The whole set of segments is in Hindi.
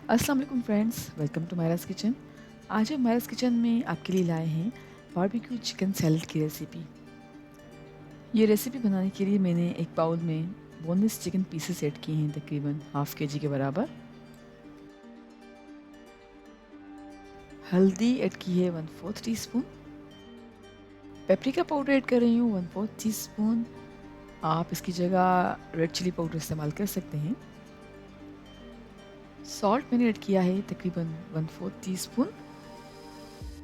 अस्सलाम वालेकुम friends, welcome to Myra's kitchen. आज हम मायरास किचन में आपके लिए लाए हैं बारबेक्यू चिकन सैलड की रेसिपी। ये रेसिपी बनाने के लिए मैंने एक बाउल में बोनलेस चिकन पीसेस ऐड किए हैं, तकरीबन हाफ के जी के बराबर। हल्दी ऐड की है 1/4 टीस्पून। पेपरिका पाउडर ऐड कर रही हूँ 1/4 टीस्पून। आप इसकी जगह रेड चिली पाउडर इस्तेमाल कर सकते हैं। सॉल्ट मैंने ऐड किया है तकरीबन 1/4 टीस्पून।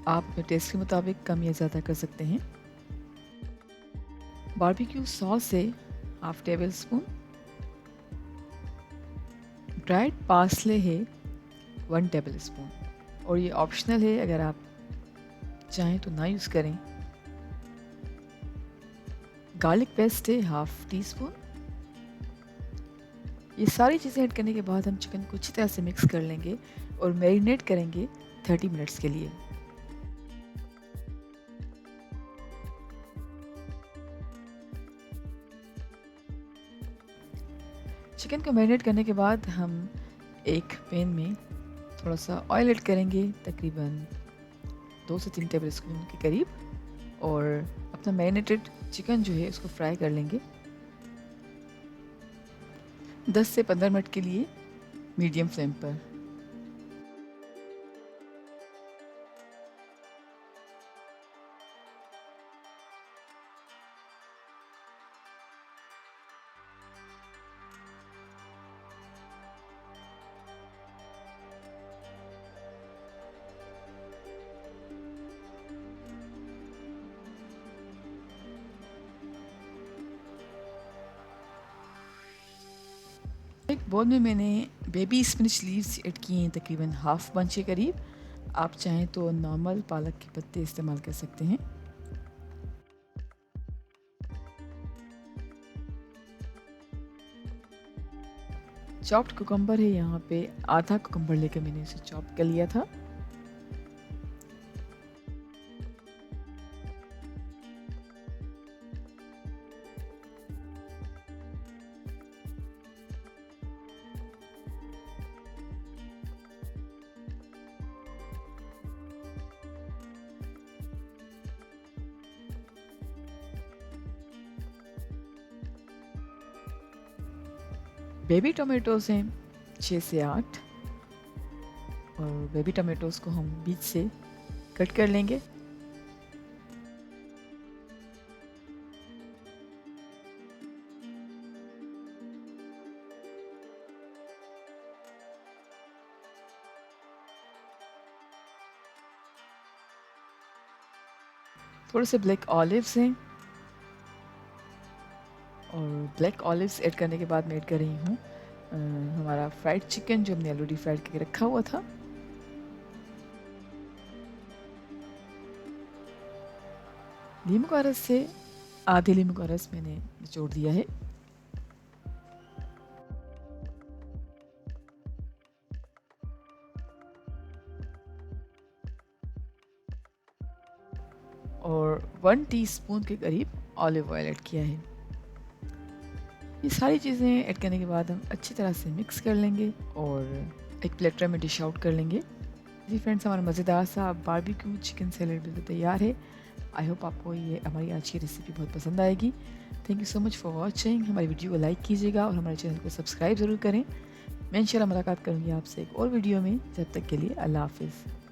आप अपने टेस्ट के मुताबिक कम या ज़्यादा कर सकते हैं। बारबेक्यू सॉस है half table spoon. Dried parsley है 1 टेबल स्पून, और ये ऑप्शनल है, अगर आप चाहें तो ना यूज़ करें। गार्लिक पेस्ट है हाफ टी स्पून। ये सारी चीज़ें ऐड करने के बाद हम चिकन को अच्छी तरह से मिक्स कर लेंगे और मैरिनेट करेंगे 30 मिनट्स के लिए। चिकन को मैरिनेट करने के बाद हम एक पैन में थोड़ा सा ऑयल ऐड करेंगे, तकरीबन 2 से 3 टेबल स्पून के करीब, और अपना मैरिनेटेड चिकन जो है उसको फ्राई कर लेंगे 10 से 15 मिनट के लिए मीडियम फ्लेम पर। एक बोल में मैंने बेबी स्पिनच लीव्स ऐड किए हैं, तकरीबन हाफ बंच के करीब। आप चाहें तो नॉर्मल पालक के पत्ते इस्तेमाल कर सकते हैं। चॉप्ड कुकम्बर है, यहाँ पे आधा कुकम्बर लेकर मैंने इसे चॉप कर लिया था। बेबी टोमेटोज़ हैं 6 से 8, और बेबी टोमेटोज़ को हम बीच से कट कर लेंगे। थोड़े से ब्लैक ऑलिव्स हैं, और ब्लैक ऑलिव्स ऐड करने के बाद मैं ऐड कर रही हूँ हमारा फ्राइड चिकन जो हमने ऑलरेडी फ्राइड करके रखा हुआ था। नींबू का रस से आधे नींबू का रस मैंने निचोड़ दिया है। और 1 टीस्पून के करीब ऑलिव ऑयल ऐड किया है। ये सारी चीज़ें ऐड करने के बाद हम अच्छी तरह से मिक्स कर लेंगे और एक प्लेटर में डिश आउट कर लेंगे। जी फ्रेंड्स, हमारा मज़ेदार सा बारबेक्यू चिकन सैलेड बिल्कुल तैयार है। आई होप आपको ये हमारी आज की रेसिपी बहुत पसंद आएगी। Thank you so much for watching. हमारी वीडियो को लाइक कीजिएगा और हमारे चैनल को सब्सक्राइब ज़रूर करें। मैं इंशाल्लाह मुलाकात करूँगी आपसे एक और वीडियो में। जब तक के लिए अल्लाह हाफिज़।